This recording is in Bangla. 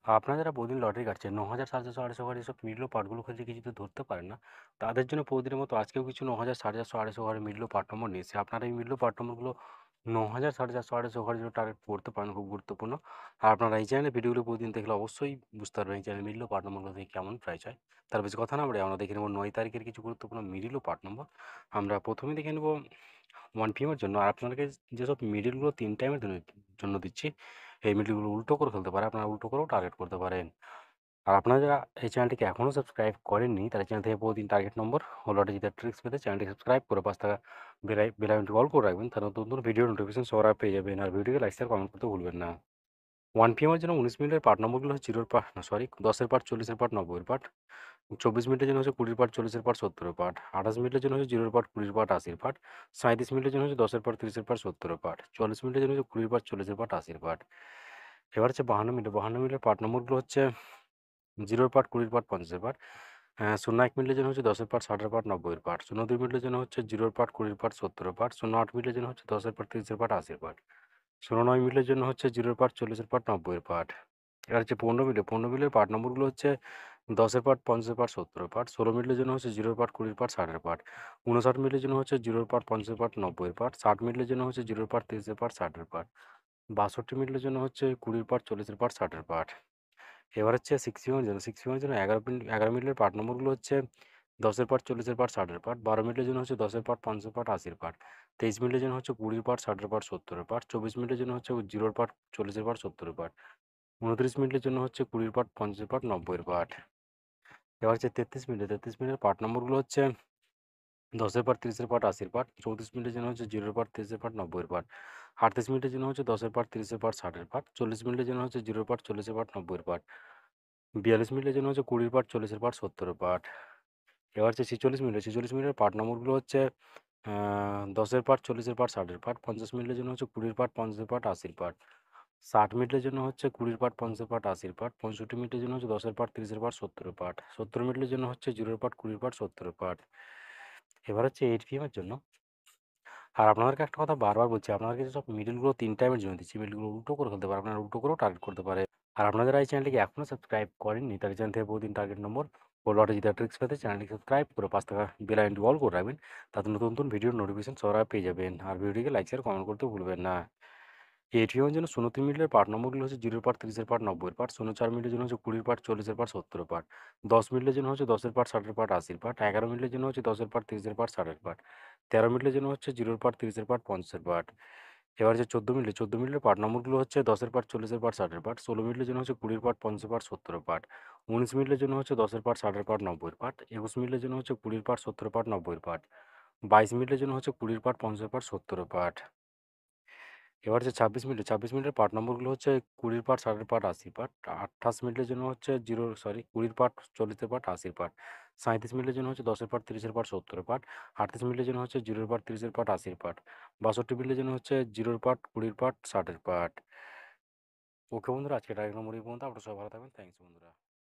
আপনারা যারা প্রতিদিন লটারি কাটছেন ৯,০০০, ৪,৫০০, ৮০০ ঘর এসব মিডল পার্টগুলো খুঁজে কিছু যদি ধরতে পারেন না, তাদের জন্য প্রতিদিনের মতো আজকেও কিছু ৯,০০০, ৪,৫০০, ৮০০ ঘরের মিডল পার্ট নম্বর নিয়ে এসেছি। আপনারা এই মিডল পার্ট নম্বরগুলো ৯,০০০, ৪,৫০০, ৮০০ ঘরের জন্য টার্গেট করতে পারেন, খুব গুরুত্বপূর্ণ। আর আপনারা এই চ্যানেলে ভিডিওগুলো প্রতিদিন দেখলে অবশ্যই বুঝতে পারবেন এই চ্যানেলের মিডল পার্ট নম্বরগুলো থেকে কেমন প্রাইস হয়। তার বেশি কথা না বাড়িয়ে আমরা দেখে নেব ৯ তারিখের কিছু গুরুত্বপূর্ণ মিডল ও পার্ট নম্বর। আমরা প্রথমেই দেখে নেব 1 PM এর জন্য। আর আপনাদেরকে যেসব মিডলগুলো 3 টাইমের জন্য দিচ্ছি, এই মিডলগুলো উল্টো করে ফেলতে পারে। আপনারা উল্টো করেও টার্গেট করতে পারেন। আর আপনারা যারা এই চ্যানেলটিকে এখনও সাবস্ক্রাইব করেননি, তারা চ্যানেল থেকে প্রতিদিন টার্গেট নম্বর ও লটারি জেতার ট্রিক্স পেতে চ্যানেলটি সাবস্ক্রাইব করে পাঁচ টাকা বেল আইকনটি অল করে রাখবেন। তাহলে নতুন নতুন ভিডিও নোটিফিকেশন সবার আগে পেয়ে যাবেন। আর ভিডিওকে লাইক শেয়ার কমেন্ট করতে ভুলবেন না। 1 PM এর জন্য 19 মিনিটের পার্ট নম্বরগুলো হচ্ছে 0 পার্ট, না সরি, 10-এর পার্ট, 40-এর পার্ট, 90-এর পার্ট। 24 মিনিটের জন্য হচ্ছে 20-এর পার্ট, 40-এর পার্ট, 70-এর পার্ট। 28 মিনিটের জন্য হচ্ছে 0-এর পার্ট, 20-এর পার্ট, 80-এর পার্ট। 37 মিনিটের জন্য হচ্ছে 10-এর পার্ট, 30-এর পার্ট, 70-এর পার্ট। 44 মিনিটের জন্য হচ্ছে 20-এর পার্ট, 40-এর পার্ট, 80-এর পার্ট। এবার হচ্ছে 52 মিনিটের পার্ট নম্বরগুলো হচ্ছে 0-এর পার্ট, 20-এর পার্ট, 50-এর পার্ট। 01 মিনিটের জন্য হচ্ছে 10-এর পার্ট, 60-এর পার্ট, 90-এর পার্ট। 02 মিনিটের জন্য হচ্ছে 0-এর পার্ট, 20-এর পার্ট, 70-এর পার্ট। 08 মিনিটের জন্য হচ্ছে 10-এর পার্ট, 30-এর পার্ট, 80-এর পার্ট। 09 মিনিটের জন্য হচ্ছে 0-এর পার্ট, 40-এর পার্ট, 90-এর পার্ট। এবার হচ্ছে 15 মিনিটের পার্ট নম্বরগুলো হচ্ছে 10-এর পার্ট, 50-এর পার্ট, 70-এর পার্ট। 16 মিনিটের জন্য হচ্ছে 0-এর পার্ট, 20-এর পার্ট, 60-এর পার্ট। 59 মিনিটের জন্য হচ্ছে 0-এর পার্ট, 50-এর পার্ট, 90-এর পার্ট। 60 মিনিটের জন্য হচ্ছে 0-এর পার্ট, 30-এর পার্ট, 60-এর পার্ট। 62 মিনিটের জন্য হচ্ছে 20-এর পার্ট, 40-এর পার্ট, 60-এর পার্ট। এবার হচ্ছে 6 PM এর জন্য। 6 PM এর জন্য 11 মিনিটের পার্ট নম্বরগুলো হচ্ছে 10-এর পার্ট, 40-এর পার্ট, 60-এর পার্ট। 12 মিনিটের জন্য হচ্ছে 10-এর পার্ট, 50-এর পার্ট, 80-এর পার্ট। 23 মিনিটের জন্য হচ্ছে 20-এর পার্ট, 60-এর পার্ট, 70-এর পার্ট। 24 মিনিটের জন্য হচ্ছে 0-এর পার্ট, 40-এর পার্ট, 70-এর পার্ট। 29 মিনিটের জন্য হচ্ছে 20-এর পার্ট, 50-এর পার্ট, 90-এর পার্ট। এবার হচ্ছে 33 মিনিটের পার্ট নম্বরগুলো হচ্ছে 10-এর পার্ট, 30-এর পার্ট, 80-এর পার্ট। 34 মিনিটের জন্য হচ্ছে 0-এর পার্ট, 30-এর পার্ট, 90-এর পার্ট। 38 মিনিটের জন্য হচ্ছে 10-এর পার্ট, 30-এর পার্ট, 60-এর পার্ট। 40 মিনিটের জন্য হচ্ছে 0-এর পার্ট, 40-এর পার্ট, 90-এর পার্ট। 42 মিনিটের জন্য হচ্ছে 20-এর পার্ট, 40-এর পার্ট, 70-এর পার্ট। এবার হচ্ছে 46 মিনিটের পার্ট নম্বরগুলো হচ্ছে 10-এর পার্ট, 40-এর পার্ট, 60-এর পার্ট। 50 মিনিটের জন্য হচ্ছে 20-এর পার্ট, 50-এর পার্ট, 80-এর পার্ট। 60 মিনিটের জন্য হচ্ছে 20-এর পার্ট, 50-এর পার্ট, 80-এর পার্ট। 65 মিনিটের জন্য হচ্ছে 10-এর পার্ট, 30-এর পার্ট, 70-এর পার্ট। 70 মিনিটের জন্য হচ্ছে 0-এর পার্ট, 20-এর পার্ট, 70-এর পার্ট। এবার হচ্ছে 8 PM এর জন্য। আর আপনাদেরকে একটা কথা বারবার বলছি, আপনাদেরকে যেসব মিডলগুলো 3 টাইমের জন্য দিচ্ছি, মিডলগুলো উল্টো করে ফেলতে পারে। আপনারা উল্টো করেও টার্গেট করতে পারে। আর আপনারা যারা এই চ্যানেলটিকে এখনও সাবস্ক্রাইব করেননি, তারা চ্যানেল থেকে প্রতিদিন টার্গেট নম্বর ও লটারি জেতার ট্রিক্স পেতে চ্যানেলটি সাবস্ক্রাইব করে পাঁচ টাকা বেল আইকনটি অল করে রাখবেন। তাতে নতুন নতুন ভিডিওর নোটিফিকেশন সবার আগে পেয়ে যাবেন। আর ভিডিওটিকে লাইক শেয়ার কমেন্ট করতে ভুলবেন না। এটিএম এর জন্য 29 মিনিটের পার্ট নম্বরগুলো হচ্ছে 0-এর পার্ট, 30-এর পার্ট, 90-এর পার্ট। 04 মিনিটের জন্য হচ্ছে 20-এর পার্ট, 40-এর পার্ট, 70-এর পার্ট। 10 মিনিটের জন্য হচ্ছে 10-এর পার্ট, 60-এর পার্ট, 80-এর পার্ট। 11 মিনিটের জন্য হচ্ছে 10-এর পার্ট, 30-এর পার্ট, 60-এর পার্ট। 13 মিনিটের জন্য হচ্ছে 0-এর পার্ট, 30-এর পার্ট, 50-এর পার্ট। এবার হচ্ছে 14 মিনিটের পার্ট নম্বরগুলো হচ্ছে 10-এর পার্ট, 40-এর পার্ট, 60-এর পার্ট। 16 মিনিটের জন্য হচ্ছে 20-এর পার্ট, 50-এর পার্ট, 70-এর পার্ট। 19 মিনিটের জন্য হচ্ছে 10-এর পার্ট, 60-এর পার্ট, 90-এর পার্ট। 21 মিনিটের জন্য হচ্ছে 20-এর পার্ট, 70-এর পার্ট, 90-এর পার্ট। 22 মিনিটের জন্য হচ্ছে 20-এর পার্ট, 50-এর পার্ট, 70-এর পার্ট। এবার হচ্ছে 26 মিনিটের পার্ট নম্বরগুলো হচ্ছে 20-এর পার্ট, 60-এর পার্ট, 80 পার্ট। 28 মিনিটের জন্য হচ্ছে 20-এর পার্ট, 40-এর পার্ট, 80-এর পার্ট। 37 মিনিটের জন্য হচ্ছে 10-এর পার্ট, 30-এর পার্ট, 70-এর পার্ট। 38 মিনিটের জন্য হচ্ছে 0-এর পার্ট, 30-এর পার্ট, 80-এর পার্ট। 62 মিনিটের জন্য হচ্ছে 0-এর পার্ট, 20-এর পার্ট, 60-এর পার্ট। ওকে বন্ধুরা, আজকে টার্গেট নম্বর এই পর্যন্ত। আপনারা সবাই ভালো থাকবেন। থ্যাংকস বন্ধুরা।